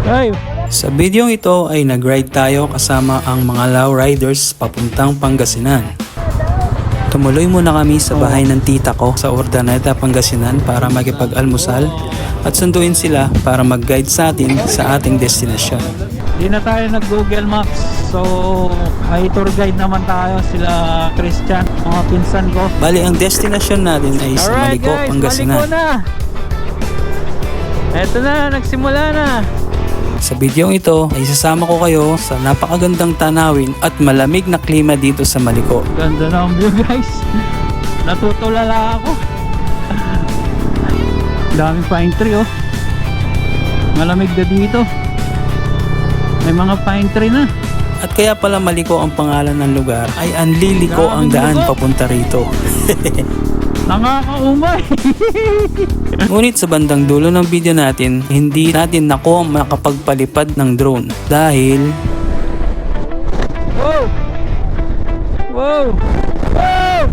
Ay. Sa videong ito ay nag-ride tayo kasama ang mga Lao Riders papuntang Pangasinan. Tumuloy muna kami sa bahay ng tita ko sa Urdaneta, Pangasinan para makipag-almusal at sunduin sila para mag-guide sa atin sa ating destinasyon. Di na tayo nag-Google Maps. So, may tour guide naman tayo, sila Christian, mga pinsan ko. Bali, ang destinasyon natin ay sa Maliko, guys, Pangasinan. Maliko na! Eto na, nagsimula na! Sa videong ito ay sasama ko kayo sa napakagandang tanawin at malamig na klima dito sa Maliko. Ganda na ang view guys. Natutulala ako. Daming pine tree oh. Malamig na dito. May mga pine tree na. At kaya pala Maliko ang pangalan ng lugar ay Anliliko ang daan papunta rito. Nakakaumay. Ngunit sa bandang dulo ng video natin, hindi natin nakuha makapagpalipad ng drone dahil Wow! Wow! Wow!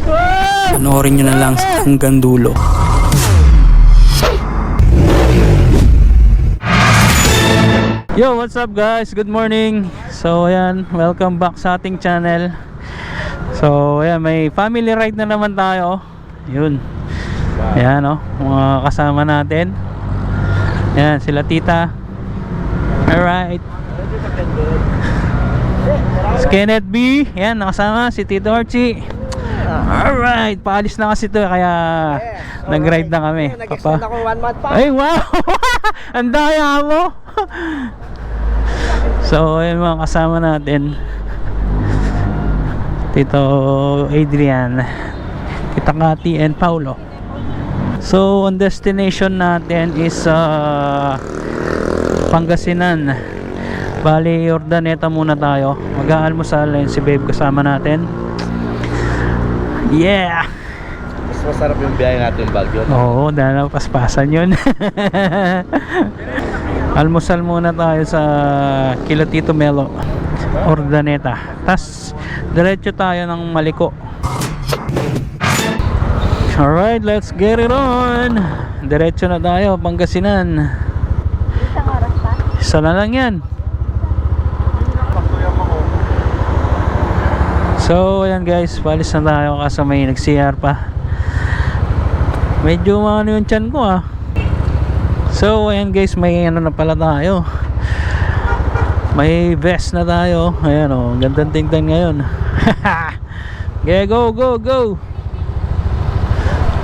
Wow! panoorin nyo na lang hanggang dulo. Yo, what's up guys? Good morning. So ayan, welcome back sa ating channel. So ayan, may family ride na naman tayo. Yun. Ayan o, mga kasama natin. Ayan, sila tita. Alright. Kenneth B. Ayan, nakasama si Tito Archie. Alright, paalis na kasi to kaya nag-ride na kami. Nag-extend ako 1 month pa. Ay wow. Ang daya mo. So ayan mga kasama natin, Tito Adrian, Tita Kati and Paulo. So ang destination natin is Pangasinan. Bali Urdaneta muna tayo. Mag-aalmusal. Ayun si babe kasama natin. Yeah. Mas masarap yung biyahe natin yung Baguio. Oo, dahil paspasan yun. Almusal muna tayo sa kila Tito Melo, Urdaneta. Tas diretso tayo ng Maliko. Alright, let's get it on. Diretso na tayo, Pangasinan. Isang oras pa? Isa na lang yan. So ayan guys, palis na tayo kasi may nag-CR pa. Medyo ano yung tiyan ko ah. So ayan guys, may ano na pala tayo. May vest na tayo. Ayan o, gandang tingnan ngayon. Yeah, go, go, go.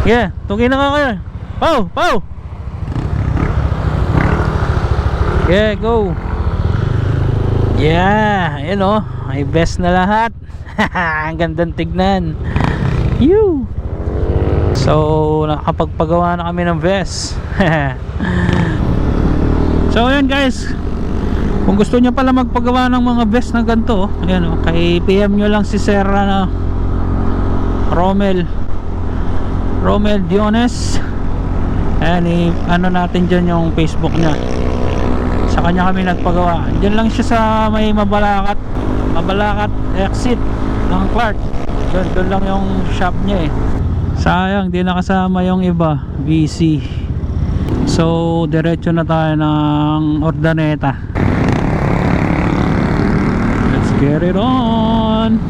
Yeah, tungin na ka kayo. Pow, pow. Yeah, go. Yeah, ayan o, may vest na lahat. Ang gandang tignan. You. So nakapagpagawa na kami ng vest. So ayan guys, kung gusto niyo pala magpagawa ng mga vest na ganito, ayan o, kay PM nyo lang si Sir Romel Diones. Ayan, ano natin dyan yung Facebook nya. Sa kanya kami nagpagawa. Dyan lang siya sa may Mabalacat exit ng Clark. Doon lang yung shop niya eh. Sayang, di nakasama yung iba, BC. So diretso na tayo ng Urdaneta. Let's get it on.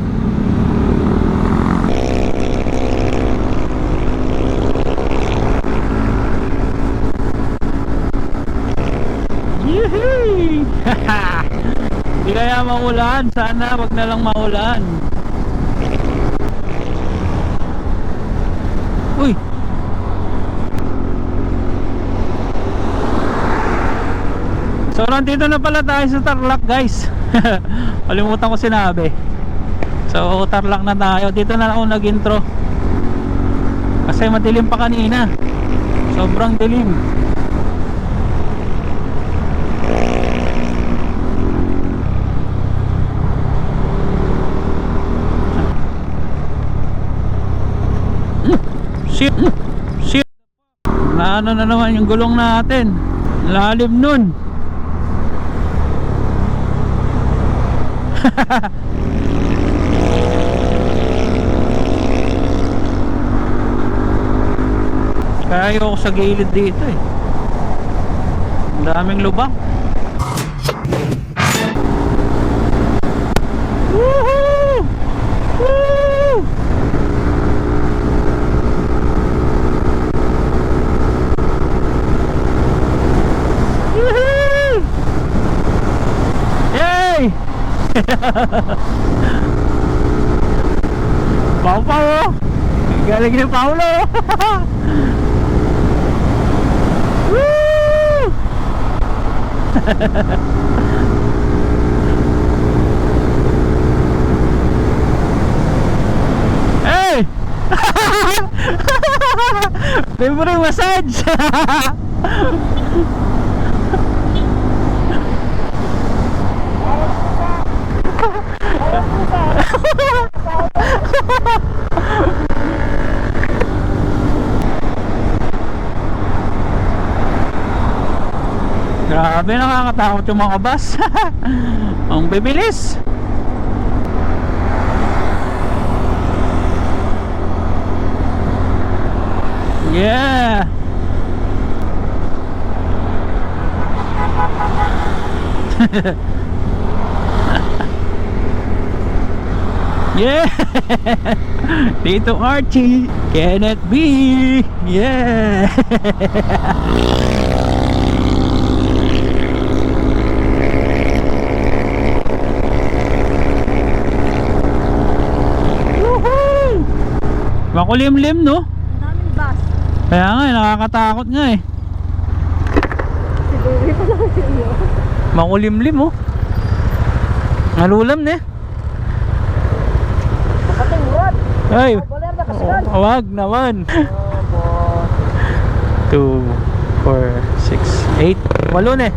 Yehey! Di kaya maulan, sana wag na lang maulan. Uy. So nandito na pala tayo sa Tarlac guys. Kalimutan ko sinabi. So Tarlac na tayo. Dito na ako nag-intro kasi madilim pa kanina. Sobrang dilim. Shit. Naano na naman yung gulong natin. Lalim nun. Kaya ayoko sa gilid dito eh. Ang daming lubak. Pau-pau, oh. Galing ni Paulo. Woo! Hey! Libre massage. Grabe, nakakatakot yung mga bus. Ang bibilis. Yeah. Yeah. Dito Archie, Kenneth B. Yeah. Woohoo! Makulimlim, no? Ang daming bus. Kaya nga, nakakatakot nga eh. Siguro pa lang sa'yo. Makulimlim, oh. Nalulam na eh. Makating rod. Ay, Wala na kasigan. wag naman. 2, 4, 6, 8. Walo na eh.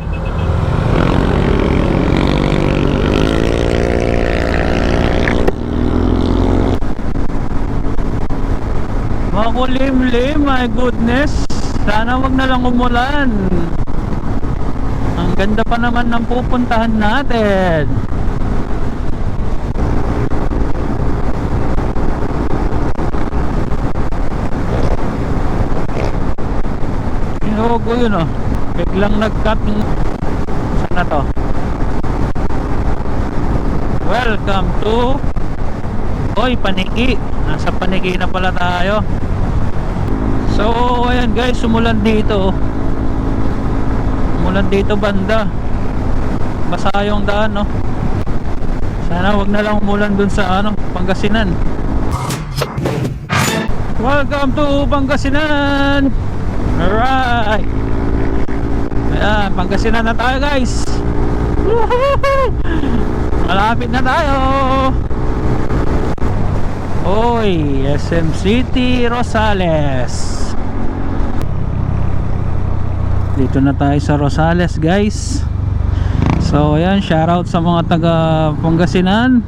Makulimlim, my goodness. Sana wag na lang umulan. Ang ganda pa naman ng pupuntahan natin. Inuog ko yun, oh. Biglang nag-cut yung... Saan na to? Welcome to... Oy, Paniki. Nasa Paniki na pala tayo. So, ayan guys, sumulan dito. Sumulan dito banda. Basa yung daan, no? Sana wag na lang umulan dun sa ano, Pangasinan. Welcome to Pangasinan. Alright. Ayan, Pangasinan na tayo guys. Woohoo! Malapit na tayo. Oy, SM City Rosales. Dito na tayo sa Rosales guys. So ayan, shoutout sa mga taga Pangasinan.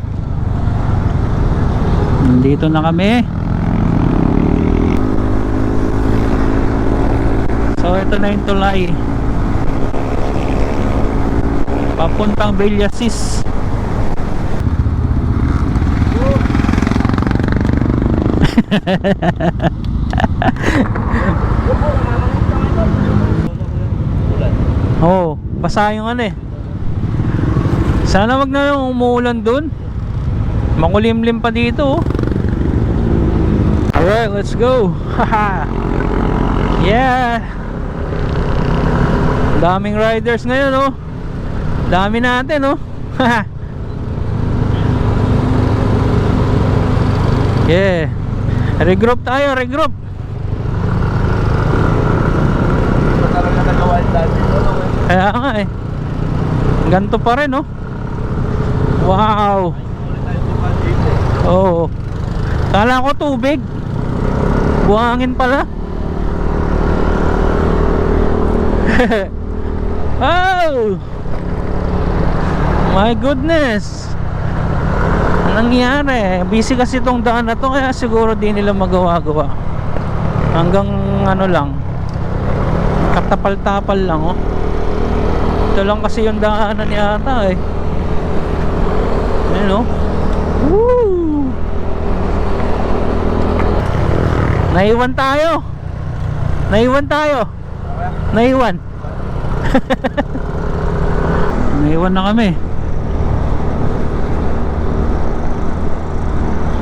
Nandito na kami. So ito na yung tulay papuntang Villasis. Oh, basa yung ano eh. Sana wag na lang umuulan dun. Makulimlim pa dito, oh. Alright, let's go. Haha. Yeah. Daming riders ngayon, oh. Dami natin, oh. Haha. Yeah. Regroup tayo, regroup. Matagal na nagawa yung dati. Kaya nga eh. Ganto pa rin, oh. Wow. Oo. Kala ko tubig. Buhangin pala. Oh. My goodness. Nangyari, busy kasi itong daan na to, kaya siguro di nila magawa-gawa. Hanggang ano lang, katapal-tapal lang, oh. Ito lang kasi yung daanan niya ata eh. Ayun, oh. Woo! Naiwan tayo. Naiwan tayo. Naiwan. Naiwan na kami.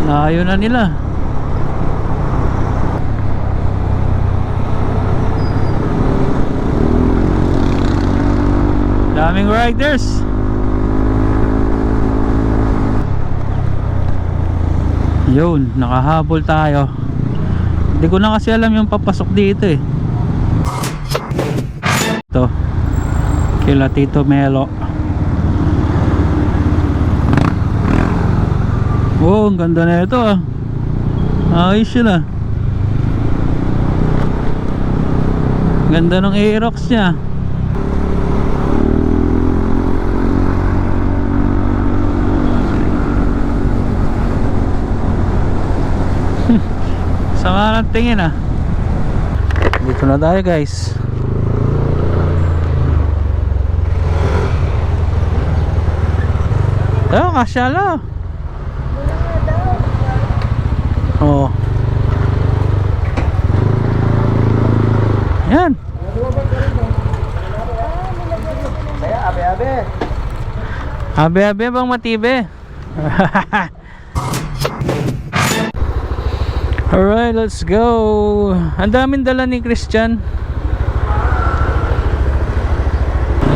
Layo na nila. Daming riders. Yun, nakahabol tayo. Hindi ko na kasi alam yung papasok dito eh. Ito, kila Tito Melo. Oh, ang ganda na ito ah. Ayos yun ah. Ganda ng Aerox niya. Sama ng tingin ah. Dito na tayo guys. Oh, kasya lang. Oh. Yan. Kaya, abe-abe. Abe-abe bang matibe? Alright, let's go. Ang daming dala ni Christian.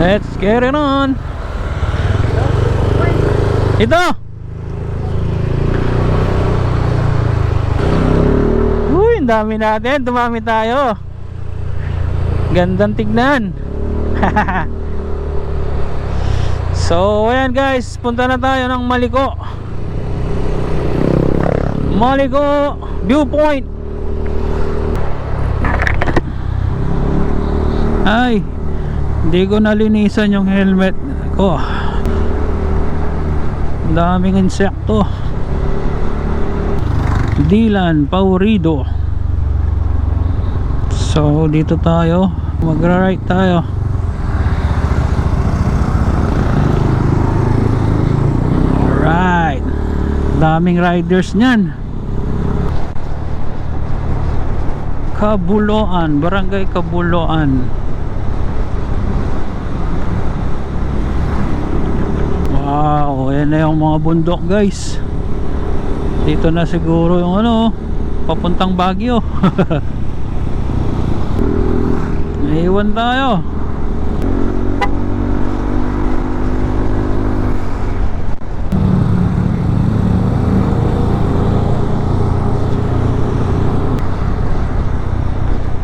Let's get it on. Ito. Uy, ang dami natin. Dumami tayo. Gandang tignan. So, ayan guys. Punta na tayo ng Maliko. Maliko Viewpoint. Ay, hindi ko nalinisan yung helmet ko. Ang daming insekto. Dylan Paurido. So dito tayo, magra-right tayo. Alright, daming riders nyan. Kabuloan, Barangay Kabuloan. Wow, ayan na yung mga bundok guys. Dito na siguro yung ano, papuntang Baguio. Naiwan tayo.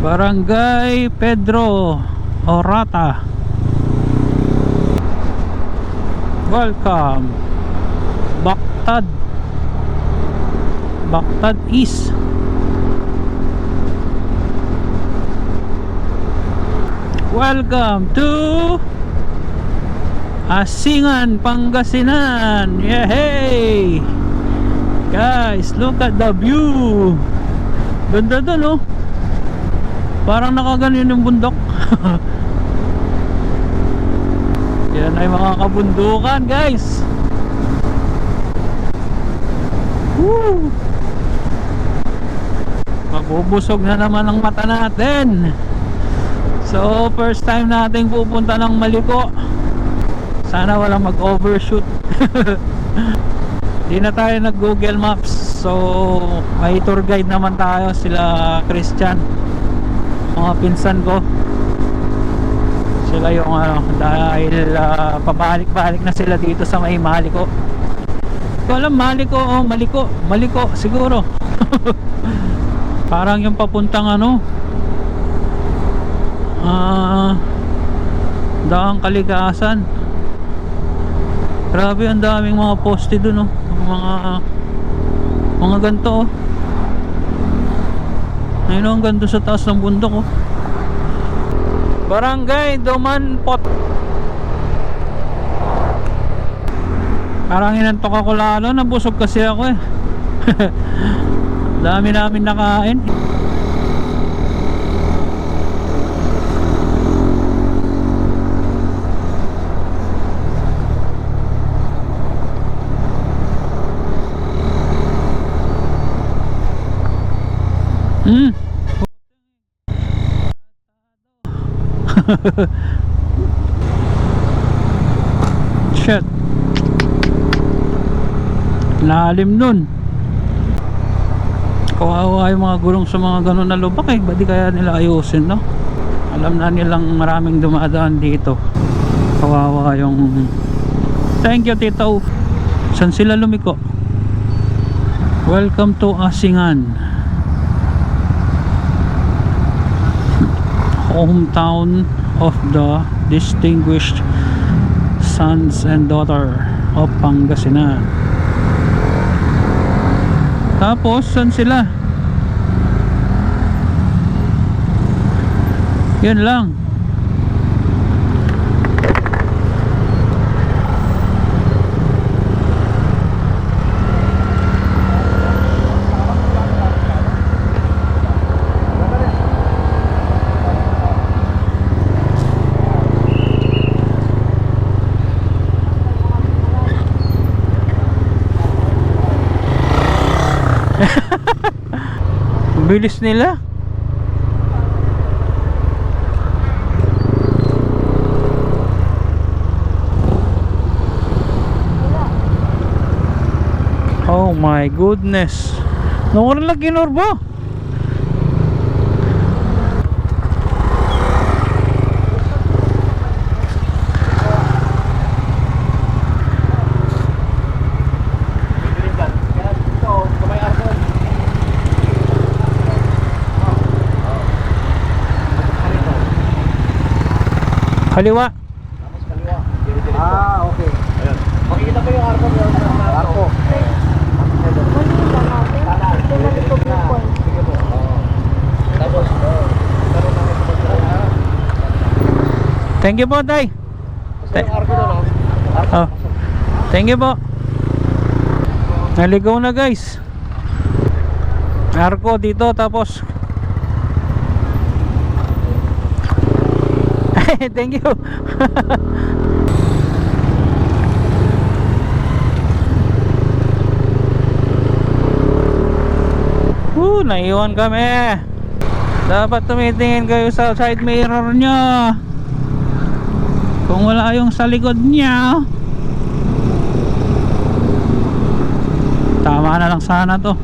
Barangay Pedro Orata. Welcome. Bactad East. Welcome to Asingan, Pangasinan. Yay! Guys, look at the view. Ganda doon oh. Parang nakaganon yung bundok. Yan ay mga kabundukan guys. Woo! Magbubusog na naman ang mata natin. So first time nating pupunta ng Maliko. Sana walang mag-overshoot. Di na tayo nag Google Maps. So may tour guide naman tayo, sila Christian, mga pinsan ko. Sila yung ano, dahil pabalik-balik na sila dito sa may Maliko. Ko alam, Maliko o Maliko siguro. Parang yung papuntang ano, Daang Kalikasan. Grabe, ang daming mga poste dun oh. Mga ganto oh. Ayun oh, ang ganto sa taas ng bundok oh. Barangay Dumanpot. Parang inantok ako lalo, nabusog kasi ako eh. Dami namin nakain. Shit, lalim nun. Kawawa yung mga gulong sa mga ganun na lubak eh. Ba't di kaya nila ayusin no? Alam na nilang maraming dumadaan dito. Kawawa yung... Thank you Tito. Saan sila lumiko? Welcome to Asingan, hometown of the distinguished sons and daughter of Pangasinan. Tapos saan sila? Yun lang. Bilis nila. Oh my goodness. Nawala lagi Norbo. Kaliwa. Tapos kaliwa. Okay. Ayun. Makikita mo yung arko. Arko. Maliban natin. Ito malikog na point. Sige po. Tapos, karoon namin sa pagkakas. Thank you po, Tay. Basta yung arko doon, Arko. Oh. Thank you po. Naligaw na, guys. Arko dito, tapos thank you. Naiwan kami. Dapat tumitingin kayo sa side mirror nyo. Kung wala yung sa likod nyo. Tama na lang sana to.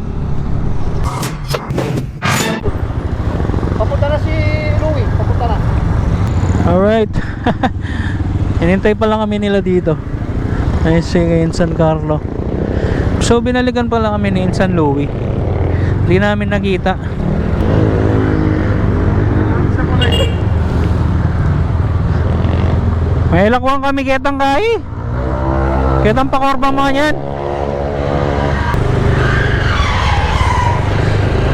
Papunta na si Louie. Papunta na. Alright. Hinintay pa lang kami nila dito. Ayun si San Carlo. So binalikan pa lang kami ni San Louie. Hindi namin nakita. May lakwang kami ketang kai. Ketang pakorba mga yan.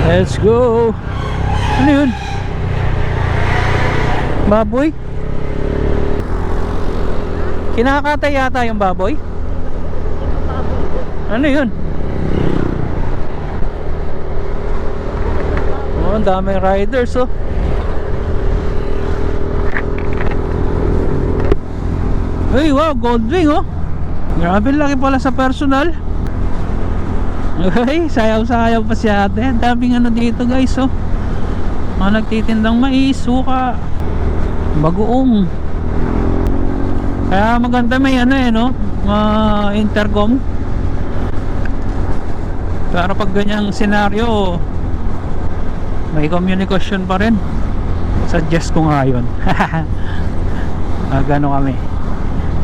Let's go. Ano yun? Baboy? Kinakatay yata yung baboy? Ano yun? Oh, ang daming riders oh. Hey, wow, Goldwing oh. Grabe laki pala sa personal. Okay, sayaw-sayaw pa si ate. Ang daming ano dito guys oh. Mga nagtitindang mais, suka, bagoong. Kaya maganda may ano eh no, intercom. Para pag ganyang senaryo may communication pa rin. Suggest ko nga yun. Gano kami,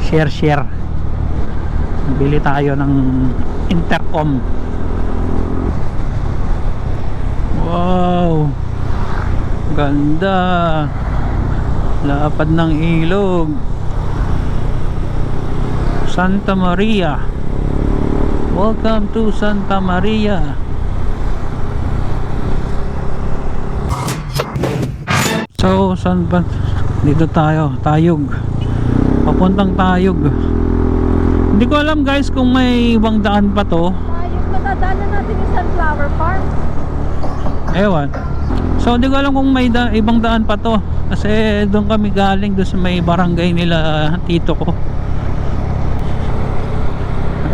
share bili tayo ng intercom. Wow, ganda. Lapad ng ilog. Santa Maria. Welcome to Santa Maria. So, saan ba? Dito tayo, Tayog. Papuntang Tayog. Hindi ko alam guys kung may ibang daan pa to. Yung matadaanan natin yung Sunflower Farm. Ewan. So, hindi ko alam kung may ibang daan pa to. Kasi doon kami galing, doon sa may barangay nila tito ko.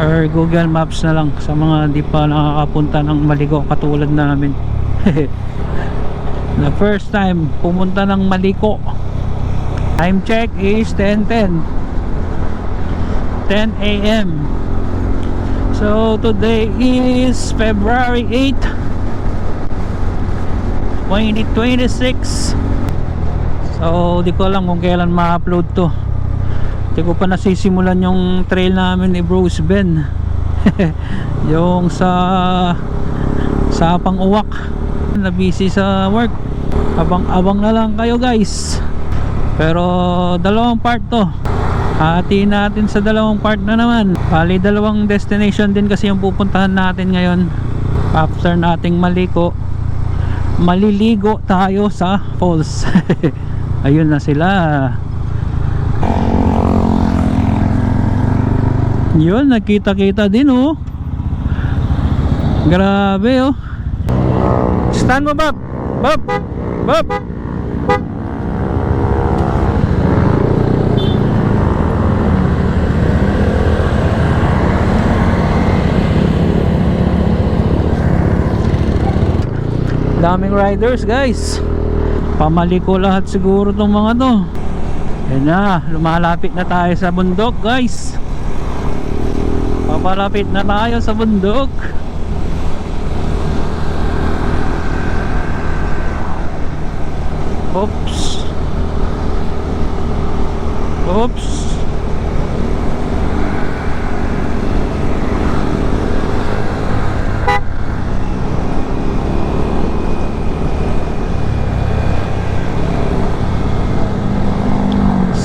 Or Google Maps na lang sa mga di pa nakakapunta ng Maligo katulad namin. The first time pumunta ng Maliko. Time check is 10:10 a.m. So today is February 8, 2026. So di ko alam kung kailan ma-upload to. Di ko pa nasisimulan yung trail namin ni Bruce Ben. Yung sa sa pang-uwak. Na busy sa work. Abang-abang na lang kayo guys. Pero dalawang part to. Hatiin natin sa dalawang part na naman. Bali dalawang destination din kasi yung pupuntahan natin ngayon. After nating maliligo tayo sa falls. Ayun na sila. Yun, nakita-kita din oh. Grabe oh. Stand mo, Bob. Bob. Bob. Daming riders guys. Pamaliko lahat siguro tong mga to. Yan na, lumalapit na tayo sa bundok guys. Papalapit na tayo sa bundok. Oops. Oops.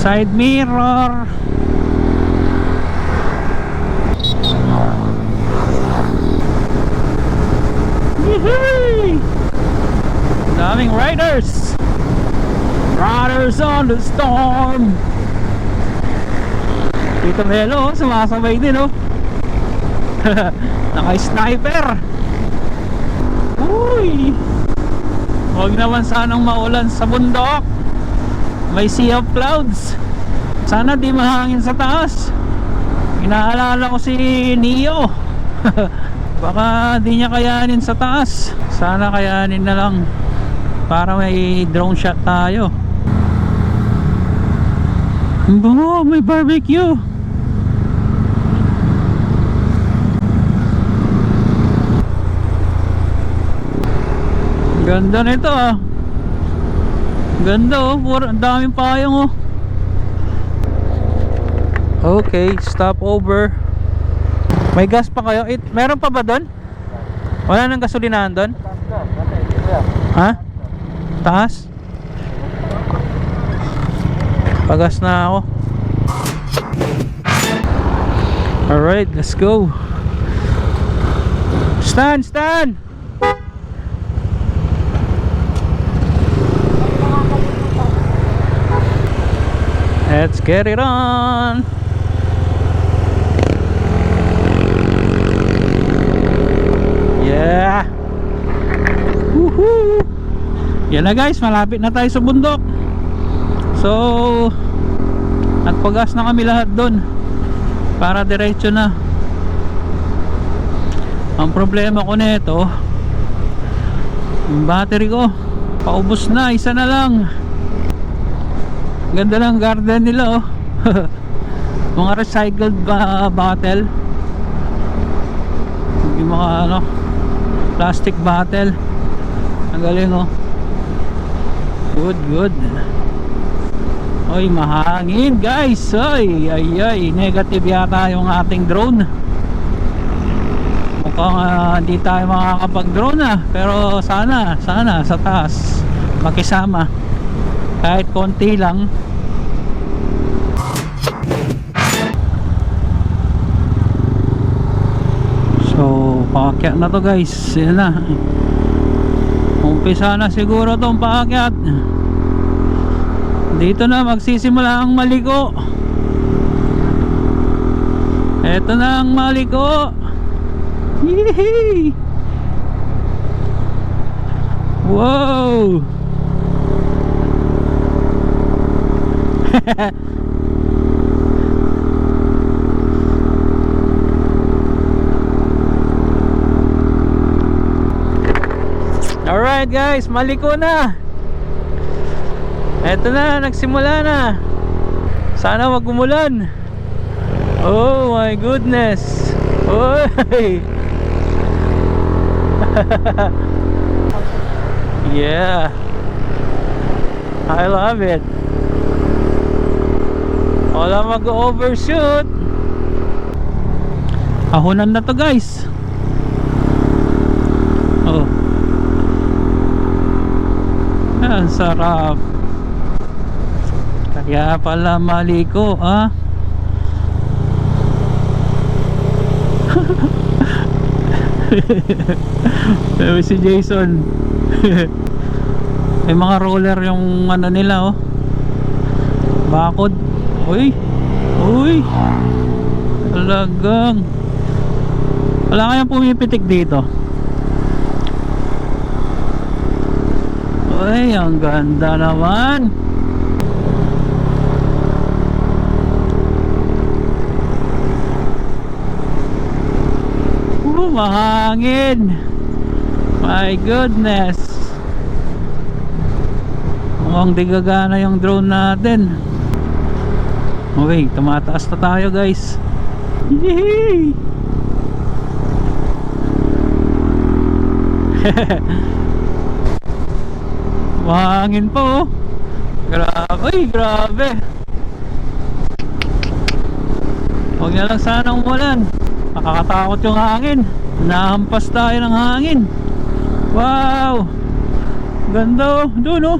Side mirror. Yee-hee! Daming riders. Riders on the storm. Tito Melo sumasabay din oh. Naka-sniper. Uy. Huwag naman sanang maulan sa bundok. May sea of clouds. Sana di mahangin sa taas. Inaalala ko si Neo. Baka di niya kayanin sa taas. Sana kayanin na lang para may drone shot tayo. Oh, may barbecue. Ganda nito ah. Ganda oh, ang daming payong oh. Okay, stop over. May gas pa kayo? Meron pa ba doon? Wala nang gasolinahan doon? Ha? Taas? Pagas na ako. Alright, let's go. Stand! Let's get it on. Yeah. Woohoo. Yan na guys, malapit na tayo sa bundok. So nagpagas na kami lahat doon para diretso na. Ang problema ko nito, yung battery ko paubos na, isa na lang. Ganda ng garden nila oh. Mga recycled bottle. Yung mga ano, plastic bottle. Ang galing oh. Good. Oy, mahangin guys. Ay, negative yata yung ating drone. Mukhang hindi tayo makakapag drone pero sana sa taas makisama kahit konti lang. So paakyat na to guys. Yan na, umpisa na siguro tong paakyat. Dito na magsisimula ang maliko. Eto na ang maliko. Yee! Wow. Alright guys, maliko na. Eto na, nagsimula na. Sana wag umulan. Oh my goodness. Oy. Yeah, I love it. Wala mag-overshoot. Ahonan na to guys. Oh, Ang sarap. Kaya pala maliko, ah. Si Jason. May mga roller yung ano nila, oh. Bakod. Uy. Uy. Talagang. Wala kayang pumipitik dito. Uy, ang ganda naman. Mahangin. My goodness. Mukhang di gagana yung drone natin. Okay, tumataas na tayo guys. Yee! Mahangin po, oh. Grabe, ay, grabe. Huwag na lang sana umulan. Nakakatakot yung hangin. Nahampas tayo ng hangin. Wow, ganda, oh. Doon, oh.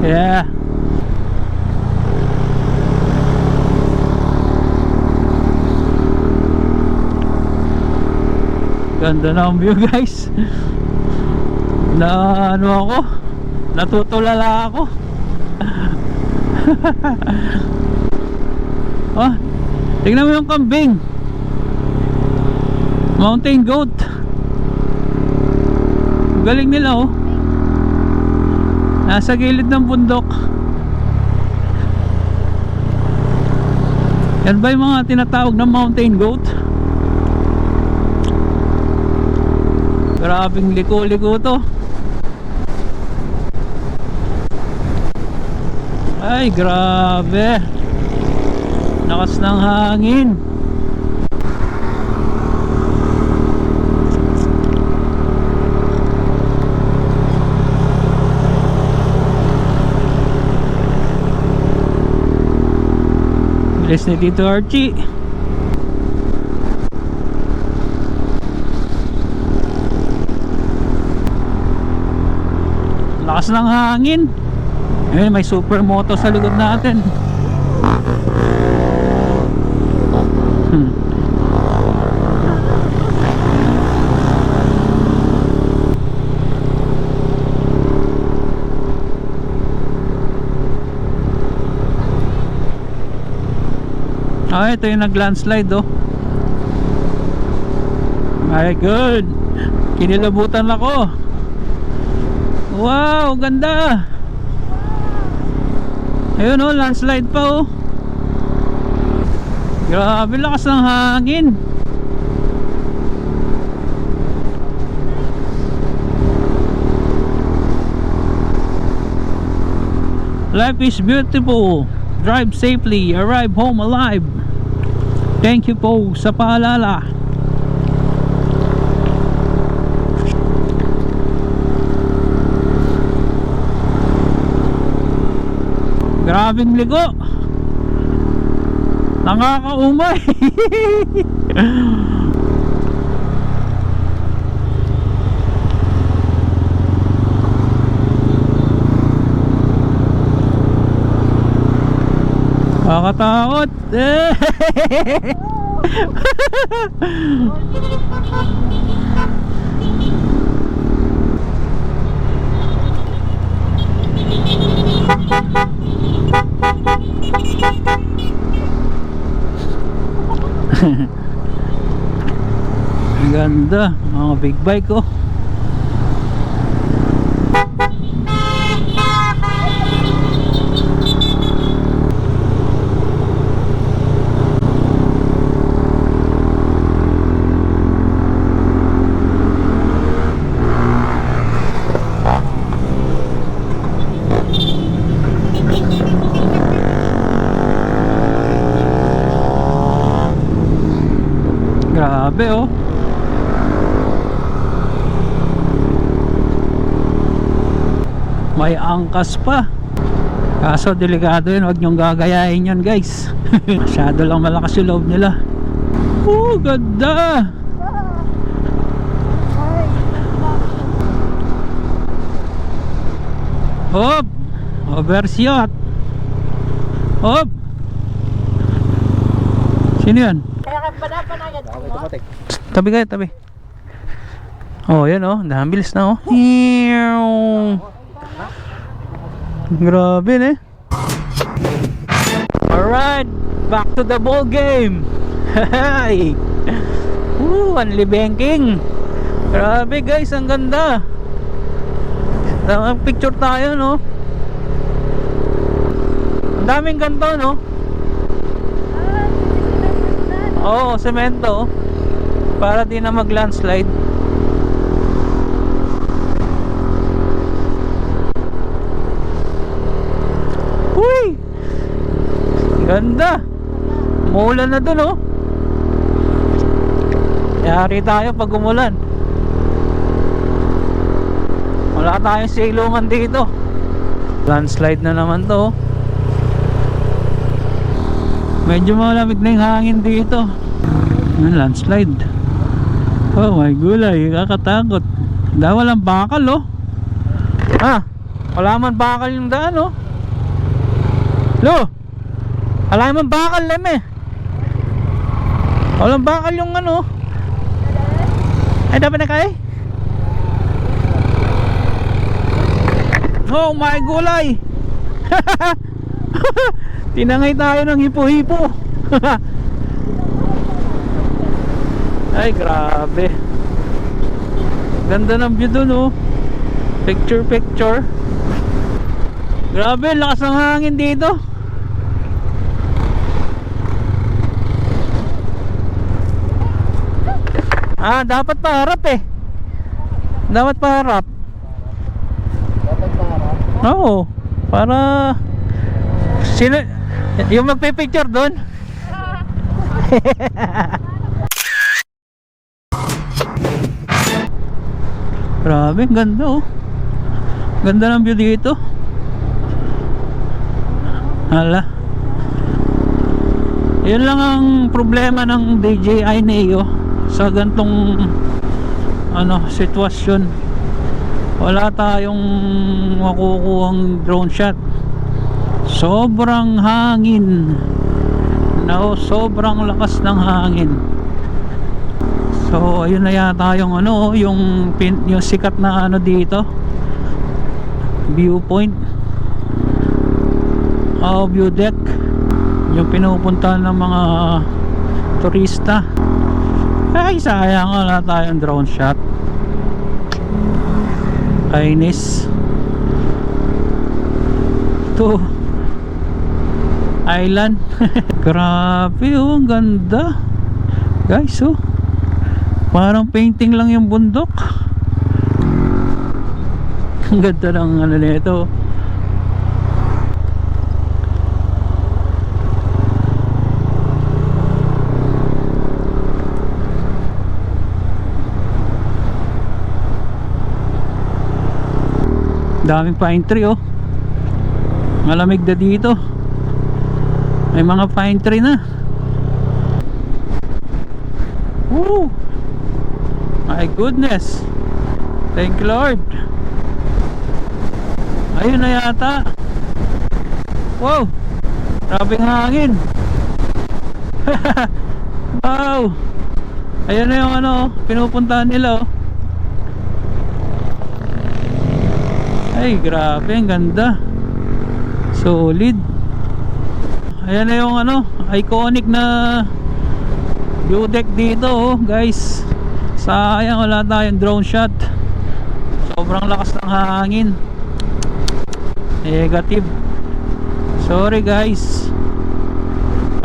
Yeah. Ganda na ang view guys. Na ano ako, natutulala ako. Oh, tingnan mo yung kambing. Mountain goat. Galing nila, oh. Nasa gilid ng bundok. Yan ba yung mga tinatawag na mountain goat? Grabing liko-liko to. Ay, grabe. Lakas ng hangin. Bilis ni Tito Archie. Lakas ng hangin. Eh, may supermoto sa likod natin. Ah, ito yung nag-landslide, oh. My good. Kinilabutan ako. Wow, ganda. Ayun, oh, landslide pa, oh. Grabe lakas ng hangin. Life is beautiful. Drive safely, arrive home alive. Thank you po sa paalala. Grabing ligo. Nakakaumay. Nakakatakot. Ang ganda, mga big bike, oh. Grabe, oh. May angkas pa. Kaso delikado yun, huwag nyong gagayahin yan guys. Masyado lang malakas yung loob nila. Oh, ganda. Hop! Overshot! Hop! Sino yan? Kaya ka panapanagad ko mo? Tabi kayo, tabi. Oh, yan oh. Nabilis na oh. Grabe eh. Alright, back to the ball game. Hey! Only banking. Grabe guys, ang ganda. Picture tayo no. Ang daming ganto no. Oo, semento. Para di na mag-landslide. Uy! Ganda. Umuulan na dun oh. Yari tayo pag umulan. Wala tayong silungan dito. Landslide na naman to. Medyo malamig na yung hangin dito. Landslide. Oh my gulay, kakatakot. Dahil walang bakal oh. Wala man bakal yung daan oh. Lo, wala man bakal leme. Walang bakal yung ano. Ay dapat na kay. Oh my gulay. Tinangay tayo ng hipo-hipo. Ay grabe. Ganda ng view dun oh. Picture picture. Grabe, lakas ng hangin dito. Dapat paharap eh. Dapat paharap. Oo, para sino yung magpipicture doon? Grabe, ganda oh. Ganda ng view dito. Hala. Yun lang ang problema ng DJI Neo sa gantong sitwasyon. Wala tayong makukuhang drone shot. Sobrang hangin. Sobrang lakas ng hangin. So ayun na yata yung yung sikat na dito. Viewpoint. View deck. Yung pinupuntahan ng mga turista. Ay sayang, wala tayong drone shot. Kainis. Ito island. Grabe oh, ang ganda guys oh. Parang painting lang yung bundok. Ang ganda ng nito. Daming pine tree oh. Malamig na dito. May mga pine tree na. Woo! My goodness. Thank you Lord. Ayun na yata. Wow. Grabing hangin. Wow. Ayun na yung pinupuntahan nila oh. Ay grabe, ang ganda. Solid. Ayan na yung iconic na view deck dito oh, guys. Sayang wala tayong drone shot. Sobrang lakas ng hangin. Negative. Sorry guys.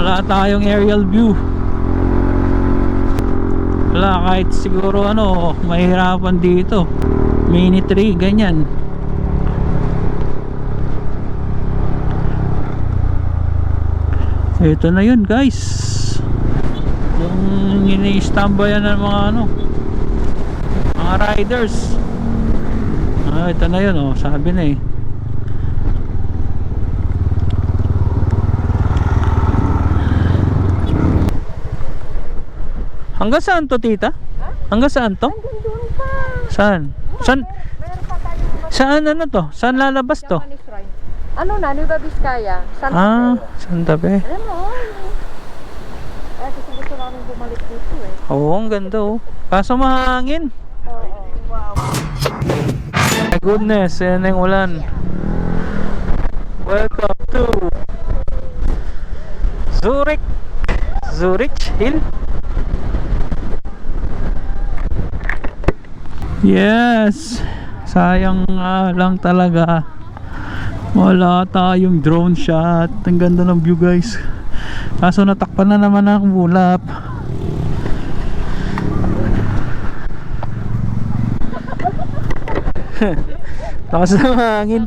Wala tayong aerial view. Wala, kahit siguro mahirapan dito. Mini tree, ganyan. Ito na yun guys. Yung ini-stambayan ng mga mga riders. Ito na yun oh, sabi na eh. Hanggang saan to tita? Hanggang saan to? Hanggang doon pa. Saan? Saan? Meron pa tayong Saan ano to? Saan lalabas to? Japanese Shrine. Ano na, Nueva Vizcaya. Santa Ah, Fe. Santa Fe. Alam mo, eh, gusto namin bumalik dito eh. Oo, ang ganda oh. Kaso mahangin. Oo. My goodness, yan yung ulan. Welcome to Zurich Hill. Yes. Sayang nga lang talaga. Wala tayong drone shot. Ang ganda ng view guys. Kaso natakpan na naman ang ulap. Lakas ng hangin.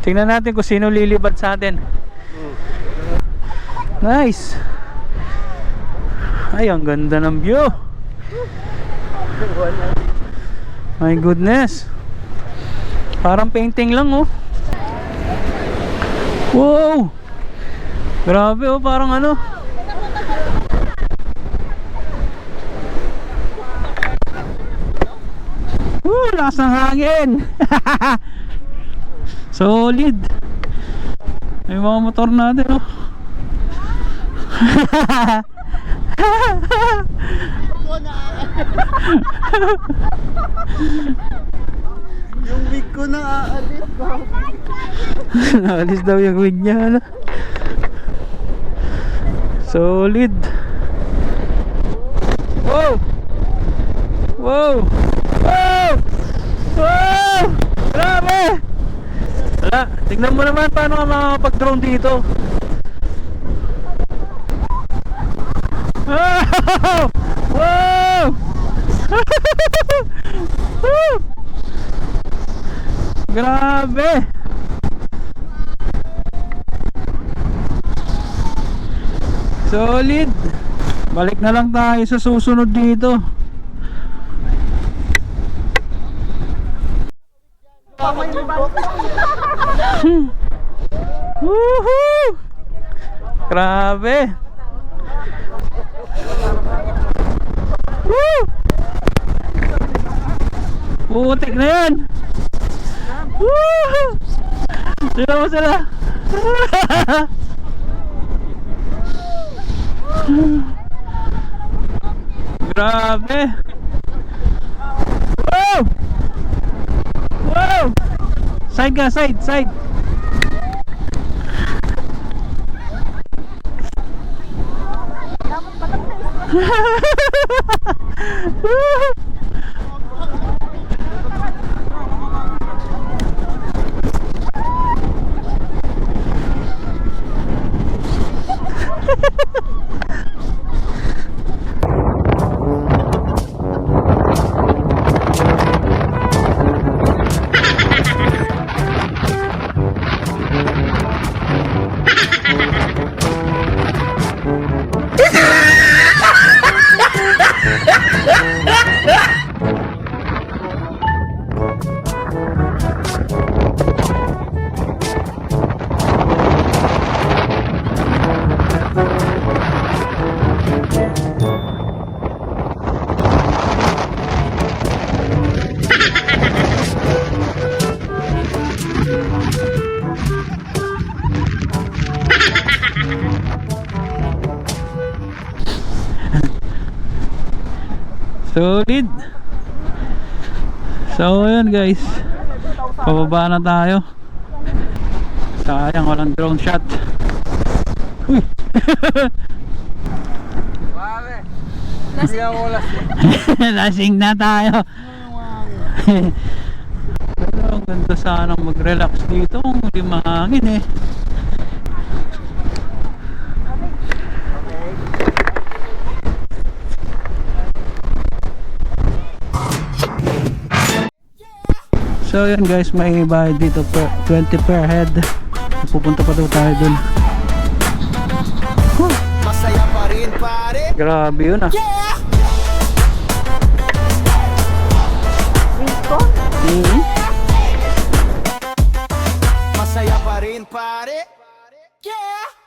Tingnan natin kung sino lilibad sa atin. Nice. Ay, ang ganda ng view. My goodness. Parang painting lang oh. Wow. Grabe oh, parang ano. Lakas ng hangin. Solid. May mga motor natin oh. Yung wig ko na aalis ko. Naalis daw yung wig niya ano? Solid. Wow. Wow. Wow. Wow. Grabe. Wala, tignan mo naman paano ka makakapag-drone dito. Wow. Wow. Woo. Grabe. Solid. Balik na lang tayo sa susunod dito. Woohoo! Grabe. Woo! Putik na yan. Woohoo! Sila mo sila. Grabe. Wow! Wow! Side ka, side. Solid. So yun guys, pababa na tayo. Sayang walang drone shot. Uy. Lasing na tayo. Pero ang ganda sanang mag-relax dito kung hindi mahangin eh. So yun guys, may bayad dito per 20 per head. Pupunta pa daw tayo dun. Masaya pa rin pare. Grabe yun ah. Masaya pa rin pare. Yeah.